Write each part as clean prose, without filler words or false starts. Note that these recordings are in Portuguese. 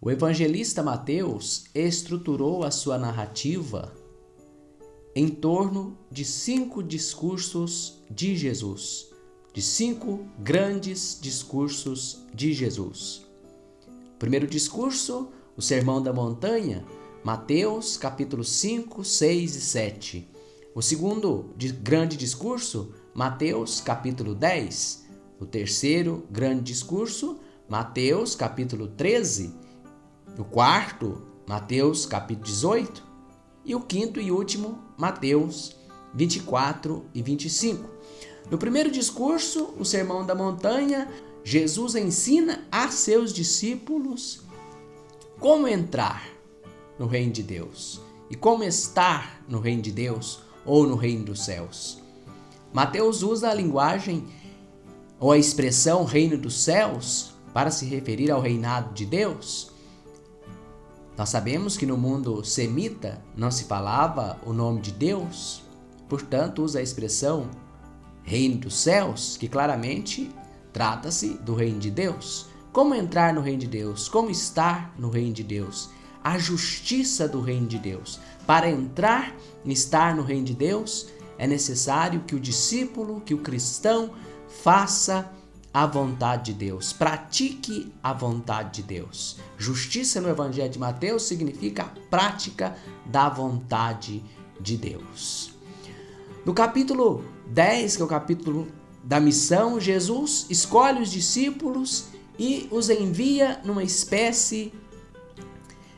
O evangelista Mateus estruturou a sua narrativa em torno de 5 discursos de Jesus, de 5 grandes discursos de Jesus. O primeiro discurso, o Sermão da Montanha, Mateus capítulo 5, 6 e 7. O segundo grande discurso, Mateus capítulo 10. O terceiro grande discurso, Mateus capítulo 13. O quarto, Mateus capítulo 18. E o quinto e último, Mateus 24 e 25. No primeiro discurso, o Sermão da Montanha, Jesus ensina a seus discípulos como entrar no reino de Deus e como estar no reino de Deus ou no reino dos céus. Mateus usa a linguagem ou a expressão reino dos céus para se referir ao reinado de Deus. Nós sabemos que no mundo semita não se falava o nome de Deus, portanto usa a expressão reino dos céus, que claramente trata-se do reino de Deus. Como entrar no reino de Deus? Como estar no reino de Deus? A justiça do reino de Deus. Para entrar e estar no reino de Deus, é necessário que o discípulo, que o cristão, faça a vontade de Deus, pratique a vontade de Deus. Justiça no Evangelho de Mateus significa a prática da vontade de Deus. No capítulo 10, que é o capítulo da missão, Jesus escolhe os discípulos e os envia numa espécie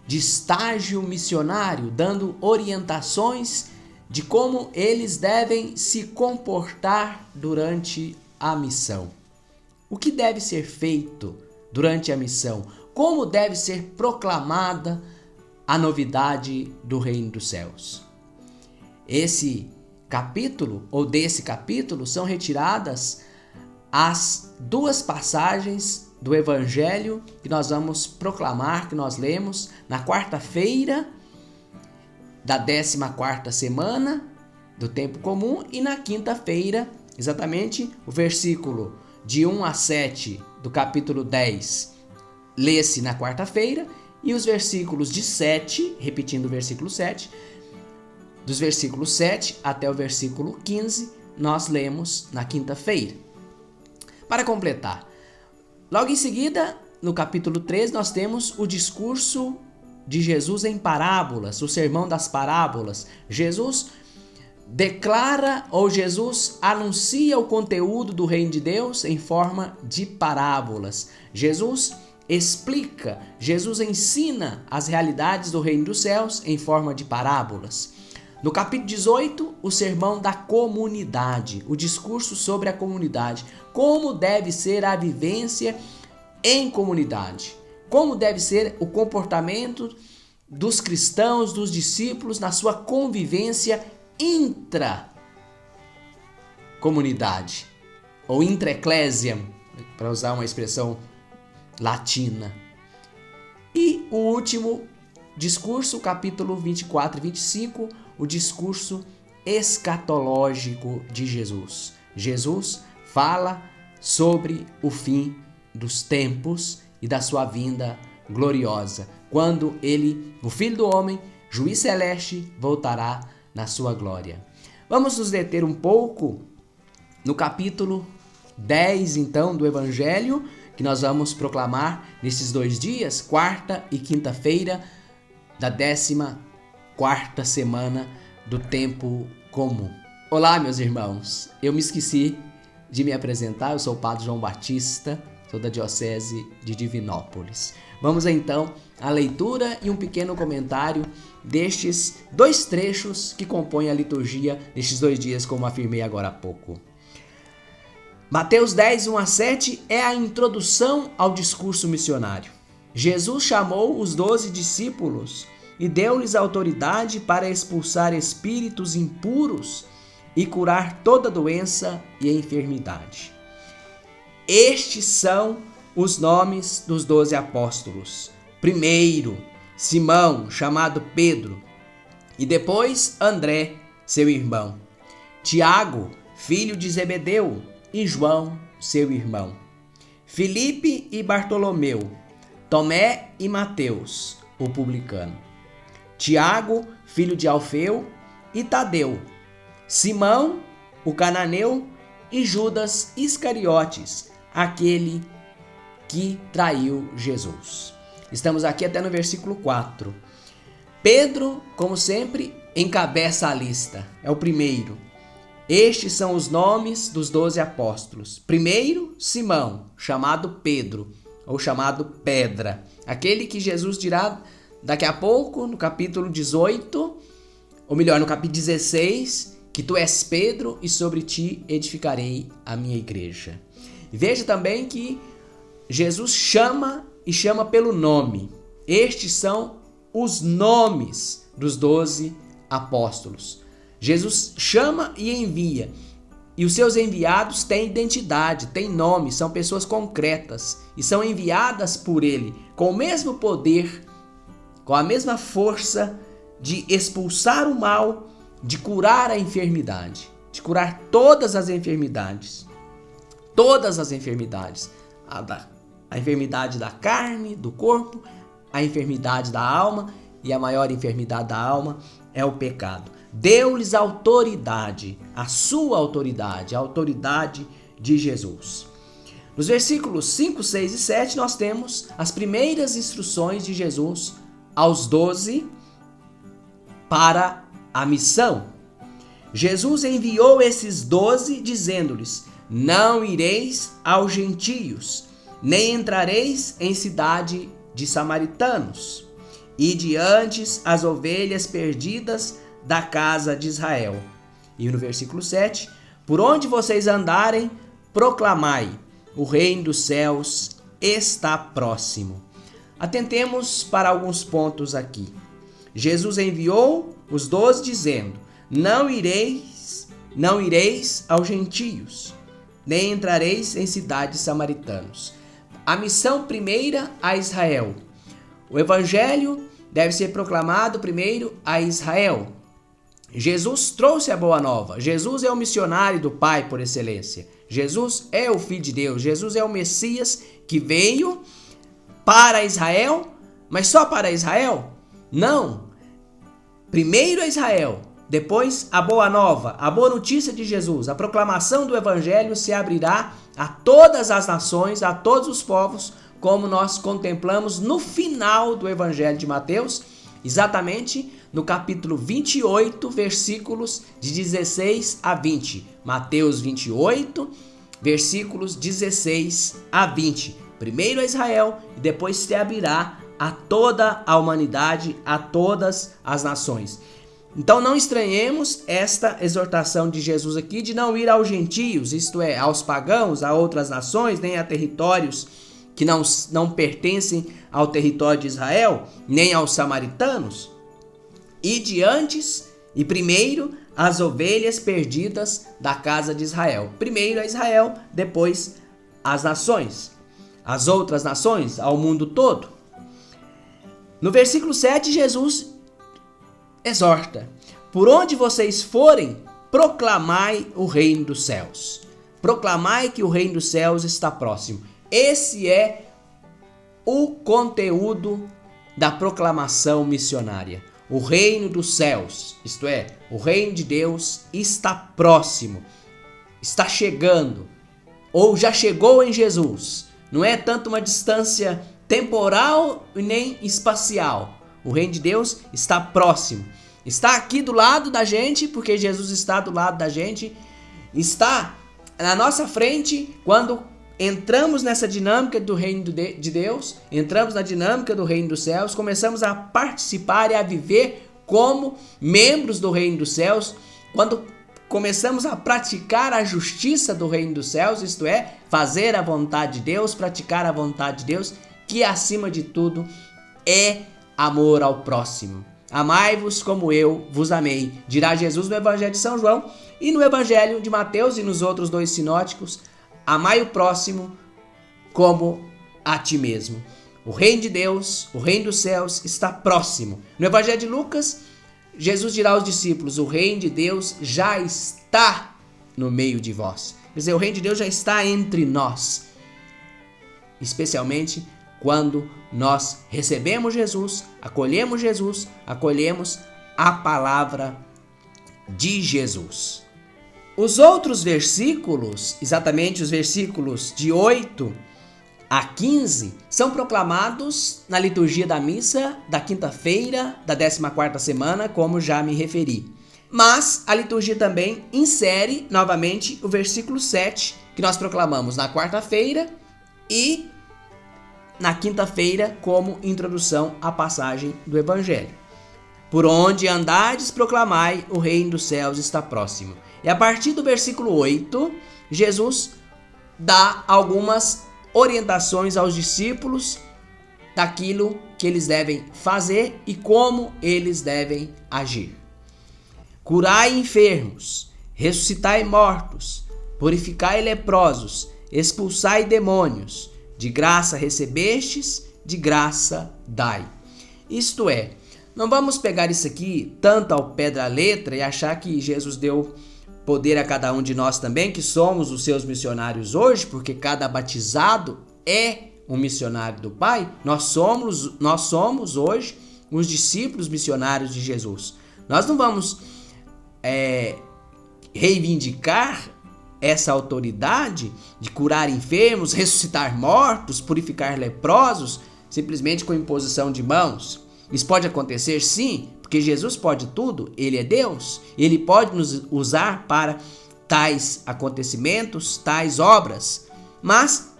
de estágio missionário, dando orientações de como eles devem se comportar durante a missão. O que deve ser feito durante a missão? Como deve ser proclamada a novidade do reino dos céus? Esse capítulo, ou desse capítulo, são retiradas as 2 passagens do Evangelho que nós vamos proclamar, que nós lemos na quarta-feira da 14ª semana do tempo comum e na quinta-feira, exatamente o versículo de 1 a 7 do capítulo 10 lê-se na quarta-feira e os versículos de 7, repetindo o versículo 7, dos versículos 7 até o versículo 15, nós lemos na quinta-feira. Para completar, logo em seguida, no capítulo 13, nós temos o discurso de Jesus em parábolas, o sermão das parábolas. Jesus declara ou Jesus anuncia o conteúdo do reino de Deus em forma de parábolas. Jesus explica, Jesus ensina as realidades do reino dos céus em forma de parábolas. No capítulo 18, o sermão da comunidade, o discurso sobre a comunidade, como deve ser a vivência em comunidade, como deve ser o comportamento dos cristãos, dos discípulos na sua convivência intra-comunidade, ou intra-ecclesiam, para usar uma expressão latina. E o último discurso, capítulo 24 e 25, o discurso escatológico de Jesus. Jesus fala sobre o fim dos tempos e da sua vinda gloriosa, quando ele, o Filho do Homem, juiz celeste, voltará na sua glória. Vamos nos deter um pouco no capítulo 10, então, do Evangelho, que nós vamos proclamar nesses 2 dias, quarta e quinta-feira, da 14ª semana do tempo comum. Olá, meus irmãos, eu me esqueci de me apresentar, eu sou o Padre João Batista, sou da Diocese de Divinópolis. Vamos então à leitura e um pequeno comentário destes 2 trechos que compõem a liturgia destes 2 dias, como afirmei agora há pouco. Mateus 10, 1 a 7 é a introdução ao discurso missionário. Jesus chamou os 12 discípulos e deu-lhes autoridade para expulsar espíritos impuros e curar toda doença e enfermidade. Estes são os nomes dos 12 apóstolos. Primeiro, Simão, chamado Pedro, e depois André, seu irmão. Tiago, filho de Zebedeu, e João, seu irmão. Filipe e Bartolomeu, Tomé e Mateus, o publicano, Tiago, filho de Alfeu, e Tadeu, Simão, o cananeu, e Judas Iscariotes, aquele que traiu Jesus. Estamos aqui até no versículo 4. Pedro, como sempre, encabeça a lista. É o primeiro. Estes são os nomes dos 12 apóstolos. Primeiro, Simão, chamado Pedro, ou chamado Pedra. Aquele que Jesus dirá daqui a pouco, no capítulo 18, ou melhor, no capítulo 16, que tu és Pedro e sobre ti edificarei a minha igreja. Veja também que Jesus chama e chama pelo nome. Estes são os nomes dos 12 apóstolos. Jesus chama e envia. E os seus enviados têm identidade, têm nome, são pessoas concretas e são enviadas por ele com o mesmo poder, com a mesma força de expulsar o mal, de curar a enfermidade, de curar todas as enfermidades. Todas as enfermidades. A enfermidade da carne, do corpo, a enfermidade da alma, e a maior enfermidade da alma é o pecado. Deu-lhes autoridade, a sua autoridade, a autoridade de Jesus. Nos versículos 5, 6 e 7 nós temos as primeiras instruções de Jesus aos 12 para a missão. Jesus enviou esses 12 dizendo-lhes: não ireis aos gentios, nem entrareis em cidade de samaritanos, e diante as ovelhas perdidas da casa de Israel. E no versículo 7, por onde vocês andarem, proclamai, o reino dos céus está próximo. Atentemos para alguns pontos aqui. Jesus enviou os 12 dizendo: não ireis aos gentios, nem entrareis em cidades samaritanos. A missão primeira a Israel. O evangelho deve ser proclamado primeiro a Israel. Jesus trouxe a boa nova. Jesus é o missionário do Pai por excelência. Jesus é o Filho de Deus. Jesus é o Messias que veio para Israel, mas só para Israel? Não. Primeiro a Israel, depois a boa nova, a boa notícia de Jesus. A proclamação do evangelho se abrirá a todas as nações, a todos os povos, como nós contemplamos no final do evangelho de Mateus, exatamente no capítulo 28, versículos de 16 a 20. Mateus 28, versículos 16 a 20. Primeiro a Israel e depois se abrirá a toda a humanidade, a todas as nações. Então não estranhemos esta exortação de Jesus aqui de não ir aos gentios, isto é, aos pagãos, a outras nações, nem a territórios que não pertencem ao território de Israel, nem aos samaritanos. E e primeiro as ovelhas perdidas da casa de Israel. Primeiro a Israel, depois as nações, as outras nações, ao mundo todo. No versículo 7, Jesus exorta: por onde vocês forem, proclamai o reino dos céus. Proclamai que o reino dos céus está próximo. Esse é o conteúdo da proclamação missionária. O reino dos céus, isto é, o reino de Deus está próximo, está chegando, ou já chegou em Jesus. Não é tanto uma distância temporal e nem espacial. O reino de Deus está próximo. Está aqui do lado da gente, porque Jesus está do lado da gente. Está na nossa frente quando entramos nessa dinâmica do reino de Deus, entramos na dinâmica do reino dos céus, começamos a participar e a viver como membros do reino dos céus, quando começamos a praticar a justiça do reino dos céus, isto é, fazer a vontade de Deus, praticar a vontade de Deus, que acima de tudo é amor ao próximo. Amai-vos como eu vos amei, dirá Jesus no Evangelho de São João, e no Evangelho de Mateus e nos outros 2 sinóticos: amai o próximo como a ti mesmo. O reino de Deus, o reino dos céus está próximo. No Evangelho de Lucas, Jesus dirá aos discípulos: o reino de Deus já está no meio de vós. Quer dizer, o reino de Deus já está entre nós, especialmente quando nós recebemos Jesus, acolhemos a palavra de Jesus. Os outros versículos, exatamente os versículos de 8 a 15, são proclamados na liturgia da missa da quinta-feira da 14ª semana, como já me referi. Mas a liturgia também insere novamente o versículo 7, que nós proclamamos na quarta-feira e na quinta-feira como introdução à passagem do Evangelho. Por onde andardes, proclamai, o reino dos céus está próximo. E a partir do versículo 8, Jesus dá algumas orientações aos discípulos daquilo que eles devem fazer e como eles devem agir. Curai enfermos, ressuscitai mortos, purificai leprosos, expulsai demônios, de graça recebestes, de graça dai. Isto é, não vamos pegar isso aqui tanto ao pé da letra e achar que Jesus deu poder a cada um de nós também, que somos os seus missionários hoje, porque cada batizado é um missionário do Pai. Nós somos hoje os discípulos missionários de Jesus. Nós não vamos reivindicar essa autoridade de curar enfermos, ressuscitar mortos, purificar leprosos, simplesmente com imposição de mãos. Isso pode acontecer sim, porque Jesus pode tudo, Ele é Deus, Ele pode nos usar para tais acontecimentos, tais obras, mas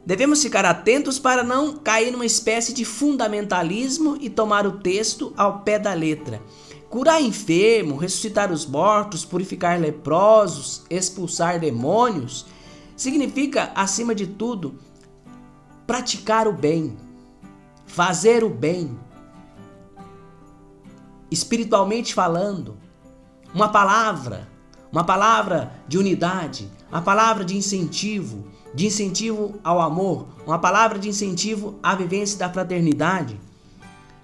devemos ficar atentos para não cair numa espécie de fundamentalismo e tomar o texto ao pé da letra. Curar enfermo, ressuscitar os mortos, purificar leprosos, expulsar demônios, significa, acima de tudo, praticar o bem, fazer o bem, espiritualmente falando, uma palavra de unidade, uma palavra de incentivo ao amor, uma palavra de incentivo à vivência da fraternidade.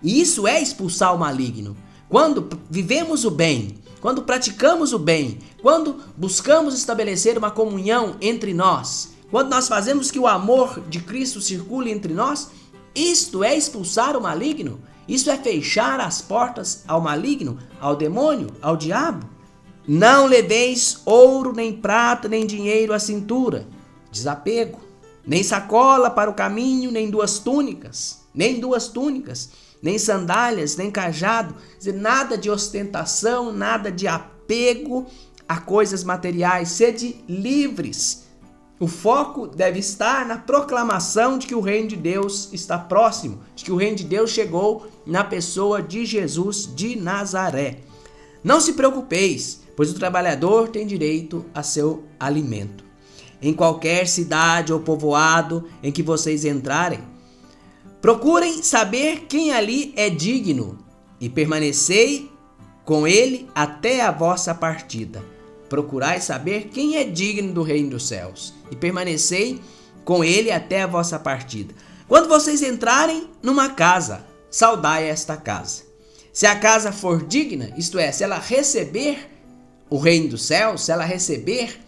E isso é expulsar o maligno. Quando vivemos o bem, quando praticamos o bem, quando buscamos estabelecer uma comunhão entre nós, quando nós fazemos que o amor de Cristo circule entre nós, isto é expulsar o maligno. Isso é fechar as portas ao maligno, ao demônio, ao diabo. Não leveis ouro, nem prata, nem dinheiro à cintura. Desapego. Nem sacola para o caminho, nem duas túnicas, nem sandálias, nem cajado. Quer dizer, nada de ostentação, nada de apego a coisas materiais. Sede livres. O foco deve estar na proclamação de que o reino de Deus está próximo, de que o reino de Deus chegou na pessoa de Jesus de Nazaré. Não se preocupeis, pois o trabalhador tem direito a seu alimento. Em qualquer cidade ou povoado em que vocês entrarem, procurem saber quem ali é digno e permanecei com ele até a vossa partida. Procurai saber quem é digno do reino dos céus e permanecei com ele até a vossa partida. Quando vocês entrarem numa casa, saudai esta casa. Se a casa for digna, isto é, se ela receber o reino dos céus, se ela receber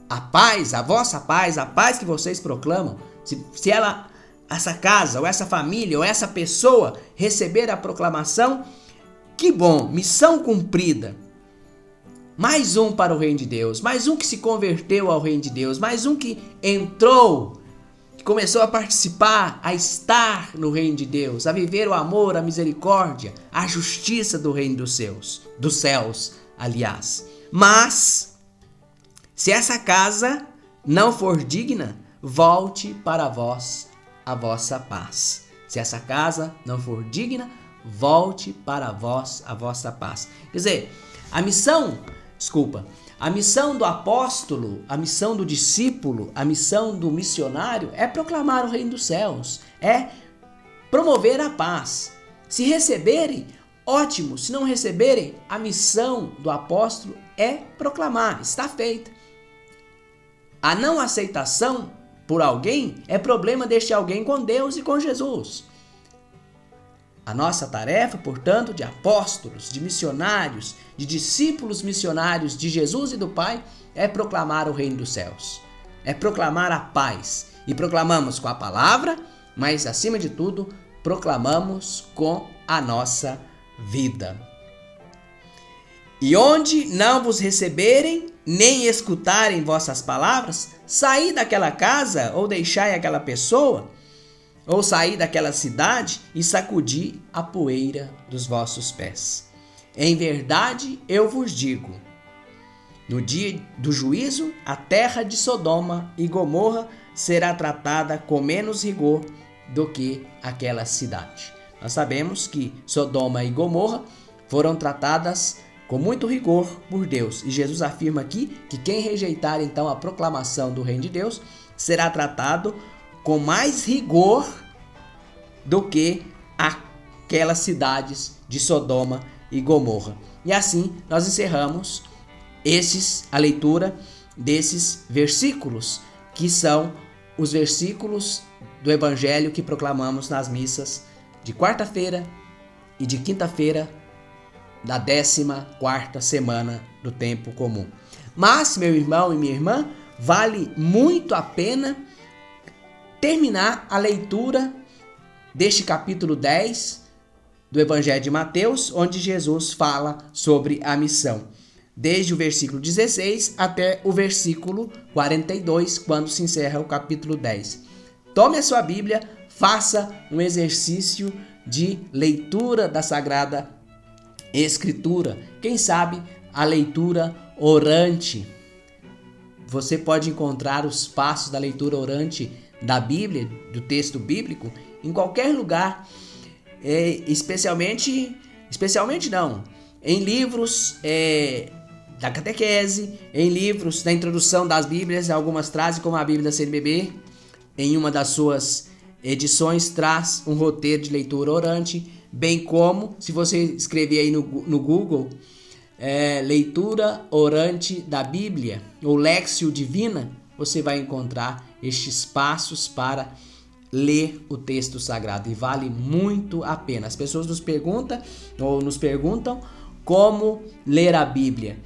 a paz, a vossa paz, a paz que vocês proclamam, se ela, essa casa ou essa família ou essa pessoa receber a proclamação, que bom, missão cumprida. Mais um para o reino de Deus, mais um que se converteu ao reino de Deus, mais um que entrou, que começou a participar, a estar no reino de Deus, a viver o amor, a misericórdia, a justiça do reino dos céus, aliás. Mas, se essa casa não for digna, volte para vós a vossa paz. Se essa casa não for digna, volte para vós a vossa paz. Quer dizer, a missão do apóstolo, a missão do discípulo, a missão do missionário é proclamar o reino dos céus, é promover a paz. Se receberem, ótimo. Se não receberem, a missão do apóstolo é proclamar, está feita. A não aceitação por alguém é problema deste alguém com Deus e com Jesus. A nossa tarefa, portanto, de apóstolos, de missionários, de discípulos missionários de Jesus e do Pai, é proclamar o reino dos céus. É proclamar a paz. E proclamamos com a palavra, mas acima de tudo, proclamamos com a nossa vida. E onde não vos receberem, nem escutarem vossas palavras, saí daquela casa ou deixai aquela pessoa, ou saí daquela cidade e sacudi a poeira dos vossos pés. Em verdade eu vos digo, no dia do juízo, a terra de Sodoma e Gomorra será tratada com menos rigor do que aquela cidade. Nós sabemos que Sodoma e Gomorra foram tratadas com muito rigor por Deus. E Jesus afirma aqui que quem rejeitar então a proclamação do reino de Deus será tratado com mais rigor do que aquelas cidades de Sodoma e Gomorra. E assim nós encerramos a leitura desses versículos, que são os versículos do Evangelho que proclamamos nas missas de quarta-feira e de quinta-feira da 14ª semana do tempo comum. Mas, meu irmão e minha irmã, vale muito a pena terminar a leitura deste capítulo 10 do Evangelho de Mateus, onde Jesus fala sobre a missão. Desde o versículo 16 até o versículo 42, quando se encerra o capítulo 10. Tome a sua Bíblia, faça um exercício de leitura da Sagrada Escritura. Quem sabe a leitura orante. Você pode encontrar os passos da leitura orante da Bíblia, do texto bíblico, em qualquer lugar, especialmente não, em livros da catequese, em livros da introdução das Bíblias, algumas trazem, como a Bíblia da CNBB, em uma das suas edições traz um roteiro de leitura orante, bem como, se você escrever aí no Google, leitura orante da Bíblia, ou Léxio Divina, você vai encontrar estes passos para ler o texto sagrado, e vale muito a pena. As pessoas nos perguntam como ler a Bíblia.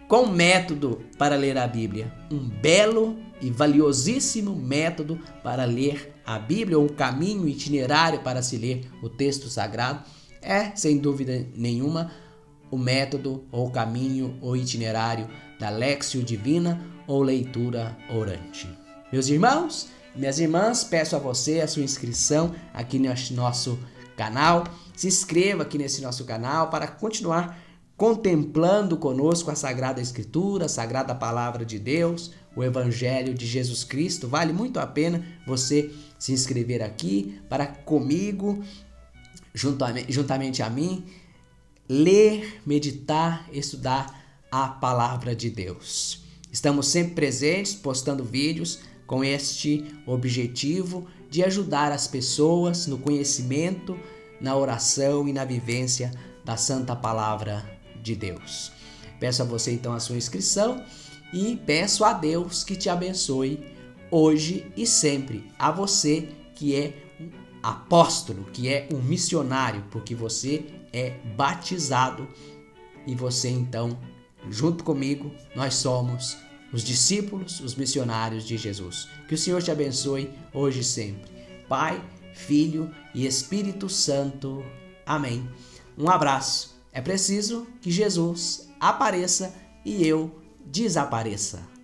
Qual método para ler a Bíblia? Um belo e valiosíssimo método para ler a Bíblia, ou um caminho itinerário para se ler o texto sagrado, sem dúvida nenhuma, o método, ou caminho, ou itinerário da Léxio Divina, ou leitura orante. Meus irmãos, minhas irmãs, peço a você a sua inscrição aqui neste nosso canal. Se inscreva aqui nesse nosso canal para continuar contemplando conosco a Sagrada Escritura, a Sagrada Palavra de Deus, o Evangelho de Jesus Cristo. Vale muito a pena você se inscrever aqui para comigo, juntamente a mim, ler, meditar, estudar a Palavra de Deus. Estamos sempre presentes, postando vídeos com este objetivo de ajudar as pessoas no conhecimento, na oração e na vivência da Santa Palavra de Deus. Peço a você então a sua inscrição e peço a Deus que te abençoe hoje e sempre. A você que é um apóstolo, que é um missionário, porque você é batizado e você então, junto comigo, nós somos os discípulos, os missionários de Jesus. Que o Senhor te abençoe hoje e sempre. Pai, Filho e Espírito Santo. Amém. Um abraço. É preciso que Jesus apareça e eu desapareça.